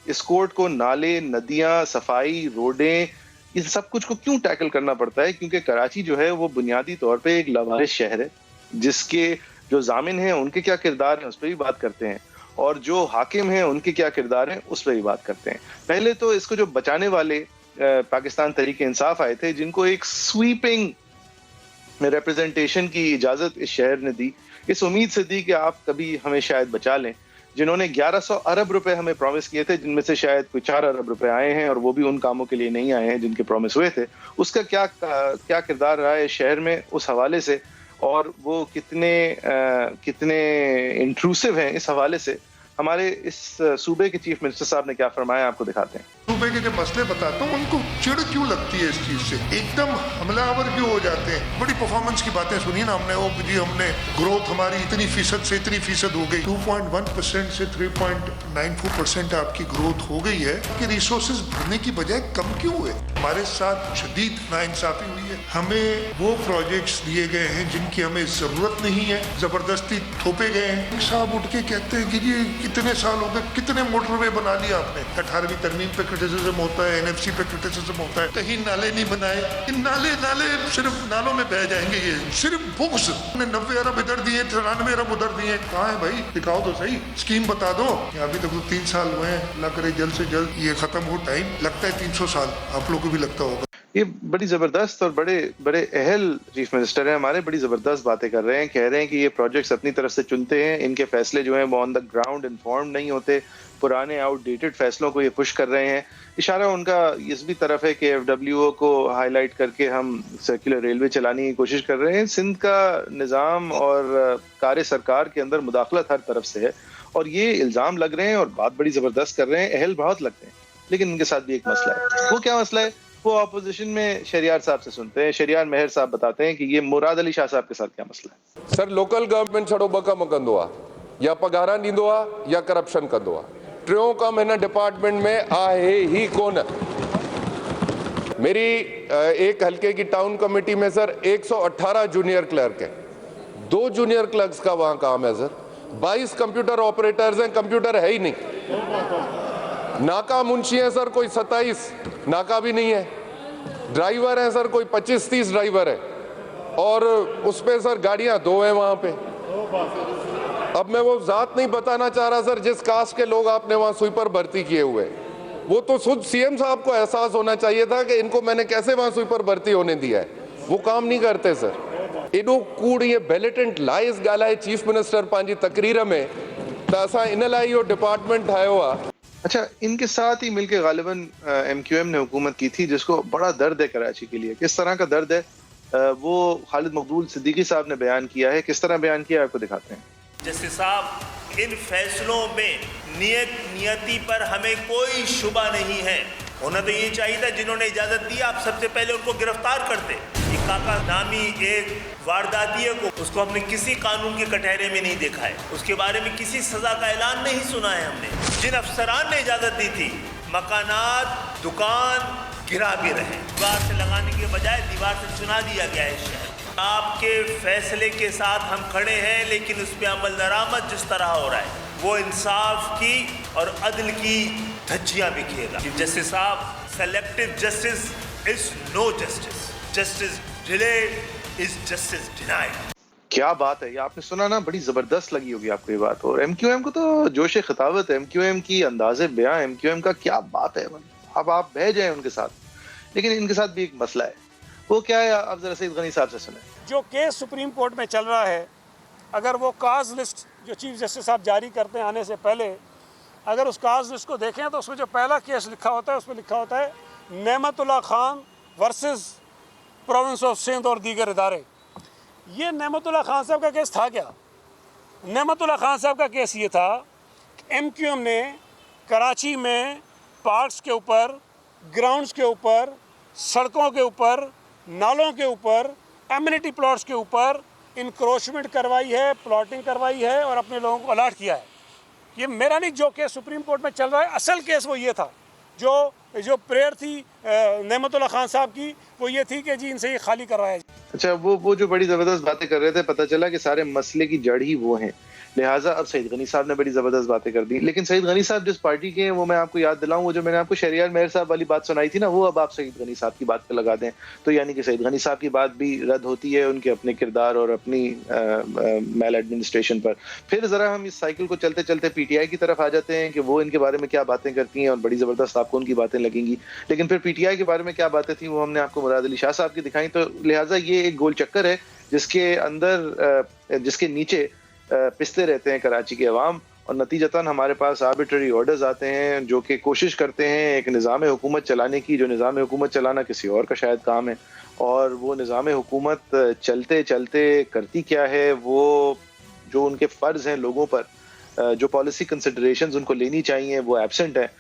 इस कोर्ट को नाले, नदियां, सफाई, रोडें, इस सब कुछ को क्यों टैकल करना पड़ता है? क्योंकि कराची जो है वो बुनियादी तौर पे एक लवारिस शहर है, जिसके जो जामिन हैं उनके क्या किरदार हैं उस पर भी बात करते हैं, और जो हाकिम हैं उनके क्या किरदार हैं उस पर भी बात करते हैं। पहले तो इसको जो बचाने वाले पाकिस्तान तहरीक इंसाफ आए थे, जिनको एक स्वीपिंग रिप्रेजेंटेशन की इजाजत इस शहर ने दी, इस उम्मीद से दी कि आप कभी हमें शायद बचा लें, जिन्होंने 1100 अरब रुपए हमें प्रॉमिस किए थे, जिनमें से शायद कोई 4 अरब रुपए आए हैं, और वो भी उन कामों के लिए नहीं आए हैं जिनके प्रॉमिस हुए थे। उसका क्या किरदार रहा है शहर में उस हवाले से, और वो कितने इंट्रूसिव हैं इस हवाले से, हमारे इस सूबे के चीफ मिनिस्टर साहब ने क्या फरमाया, आपको दिखाते हैं। सूबे के जो मसले बताता हूँ, उनको चिढ़ क्यों लगती है इस चीज से, एकदम हमलावर क्यों हो जाते हैं। बड़ी परफॉर्मेंस की बातें सुनी ना हमने, वो जी हमने ग्रोथ हमारी इतनी फीसद से इतनी फीसद हो गई, 2.1% से 3.94% आपकी ग्रोथ हो गई है कि रिसोर्सेज भरने की बजाय कम क्यों हुए। हमारे साथ शदीद नाइंसाफी हुई है। हमें वो प्रोजेक्ट्स दिए गए हैं जिनकी हमें जरूरत नहीं है, जबरदस्ती थोपे गए हैं। साहब उठ के कहते हैं कि जी कितने साल हो गए, कितने मोटरवे बना लिया आपने। 18वीं तरमीम पे क्रिटिसिज्म होता है, एनएफसी पे क्रिटिसिज्म होता है, कहीं नाले नहीं बनाए। नाले सिर्फ नालों में बह जाएंगे। ये सिर्फ बुक्स 90 अरब इधर दिए, 93 अरब उधर दिए। कहाँ है भाई, दिखाओ तो सही, स्कीम बता दो। अभी तक तो 3 साल हुए हैं, अल्लाह करे जल्द से जल्द ये खत्म हो। टाइम लगता है 300 साल, आप लोग को भी लगता होगा। ये बड़ी जबरदस्त और बड़े अहल चीफ मिनिस्टर हैं हमारे, बड़ी जबरदस्त बातें कर रहे हैं। कह रहे हैं कि ये प्रोजेक्ट्स अपनी तरफ से चुनते हैं, इनके फैसले जो हैं वो ऑन द ग्राउंड इन्फॉर्म्ड नहीं होते, पुराने आउटडेटेड फैसलों को ये पुश कर रहे हैं। इशारा उनका इस भी तरफ है कि एफडब्ल्यूओ को हाईलाइट करके हम सर्कुलर रेलवे चलाने की कोशिश कर रहे हैं। सिंध का निज़ाम और कार्य सरकार के अंदर मुदाखलत हर तरफ से है, और ये इल्ज़ाम लग रहे हैं और बात बड़ी ज़बरदस्त कर रहे हैं, अहल बहुत लगते हैं। लेकिन इनके साथ भी एक मसला है। वो क्या मसला है? वो अपोजिशन में शहरियार साहब से सुनते हैं। शहरियार मेहर साहब बताते हैं कि ये मुराद अली शाह साहब के साथ क्या मसला है। सर, लोकल गवर्नमेंट छड़ो ॿ कम कंदो आहे, या पघार ॾींदो आहे या करप्शन कंदो आहे। टियों कम हिन डिपार्टमेंट में आहे ही कोन। मेरी एक हल्के की टाउन कमेटी में सर 118 जूनियर क्लर्क है, 2 जूनियर क्लर्क्स का वहाँ काम है सर। 22 कंप्यूटर ऑपरेटर्स हैं, कंप्यूटर है ही नहीं। नाका मुंशी है सर कोई 27, नाका भी नहीं है। ड्राइवर हैं सर कोई 25-30 ड्राइवर है, और उस पे सर गाड़ियां 2 हैं वहाँ पे। अब मैं वो जात नहीं बताना चाह रहा सर, जिस कास्ट के लोग आपने वहाँ स्वीपर भर्ती किए हुए, वो तो खुद सीएम साहब को एहसास होना चाहिए था कि इनको मैंने कैसे वहाँ स्वीपर भर्ती होने दिया है। वो काम नहीं करते सर। एडो कूड़ ये बेलेटेंट लाइस ॻाल्हाए चीफ मिनिस्टर पंहिंजी तकरीर में, त असां इन लाइ इहो डिपार्टमेंट ठाहियो आहे। अच्छा, इनके साथ ही मिलकर गालिबन एमक्यूएम ने हुकूमत की थी, जिसको बड़ा दर्द है कराची के लिए। किस तरह का दर्द है वो खालिद मकबूल सिद्दीकी साहब ने बयान किया है। किस तरह बयान किया है आपको दिखाते हैं। जस्टिस साहब, इन फैसलों में नियति पर हमें कोई शुबा नहीं है। होना तो ये चाहिए था, जिन्होंने इजाजत दी आप सबसे पहले उनको गिरफ्तार करते। काका नामी एक वारदातिये को, उसको हमने किसी कानून के कटहरे में नहीं देखा है, उसके बारे में किसी सजा का ऐलान नहीं सुना है हमने। जिन अफसरान ने इजाजत दी थी, मकानात, दुकान गिरा भी रहे। दीवार से लगाने के बजाय दीवार से चुना दिया गया है शहर। आपके फैसले के साथ हम खड़े हैं, लेकिन उस पर अमल दरामद जिस तरह हो रहा है, वो इंसाफ की और अदल की धज्जियां बिखेरा। जस्टिस साहब, selective justice is no justice, justice delayed is justice denied. क्या बात है, ये आपने सुना ना, बड़ी जबरदस्त लगी होगी आपको ये बात। और एमक्यूएम को तो जोश खिताबत है, एमक्यूएम की अंदाजे बयां, एमक्यूएम का क्या बात है। अब आप बह जाए उनके साथ। लेकिन इनके साथ भी एक मसला है। वो क्या है, आप जरा सईद गनी साहब से सुने। जो केस सुप्रीम कोर्ट में चल रहा है, अगर वो काज लिस्ट जो चीफ जस्टिस साहब जारी करते हैं आने से पहले, अगर उस काज लिस्ट को देखें तो उसमें जो पहला केस लिखा होता है, उसमें लिखा होता है Nematullah Khan versus province of Sindh और दीगर इदारे। ये नेमतुल्लाह खान साहब का केस था क्या? नेमतुल्लाह खान साहब का केस ये था, एमक्यूएम ने कराची में पार्क्स के ऊपर, ग्राउंड्स के ऊपर, सड़कों के ऊपर, नालों के ऊपर, एमिनिटी प्लॉट्स के ऊपर इंक्रोचमेंट करवाई है, प्लॉटिंग करवाई है और अपने लोगों को अलर्ट किया है। ये मेरा नहीं, जो केस सुप्रीम कोर्ट में चल रहा है, असल केस वो ये था। जो प्रेयर थी नेमतुल्लाह खान साहब की, वो ये थी कि जी इनसे ये खाली करवाया। अच्छा, वो जो बड़ी जबरदस्त बातें कर रहे थे, पता चला कि सारे मसले की जड़ ही वो हैं। लिहाजा अब सईद गनी साहब ने बड़ी जबरदस्त बातें कर दी। लेकिन सईद गनी साहब जिस पार्टी के हैं वो मैं आपको याद दिलाऊं, वो जो मैंने आपको शहरियार मेहर साहब वाली बात सुनाई थी ना, वो अब आप सईद गनी साहब की बात पे लगा दें, तो यानी कि सईद गनी साहब की बात भी रद्द होती है उनके अपने किरदार और अपनी मेल एडमिनिस्ट्रेशन पर। फिर जरा हम इस साइकिल को चलते चलते पीटीआई की तरफ आ जाते हैं कि वो इनके बारे में क्या बातें करती हैं और बड़ी जबरदस्त आपको उनकी बातें लगेंगी। लेकिन फिर पीटीआई के बारे में क्या बातें थी वो हमने आपको मुराद अली शाह साहब की दिखाई। तो लिहाजा ये एक गोल चक्कर है जिसके अंदर जिसके नीचे पिसते रहते हैं कराची के अवाम, और नतीजतन हमारे पास आर्बिट्ररी ऑर्डर्स आते हैं जो कि कोशिश करते हैं एक निज़ाम हुकूमत चलाने की, जो निज़ाम हुकूमत चलाना किसी और का शायद काम है। और वो निज़ाम हुकूमत चलते चलते करती क्या है, वो जो उनके फ़र्ज़ हैं लोगों पर, जो पॉलिसी कंसिडरेशंस उनको लेनी चाहिए वो एब्सेंट है।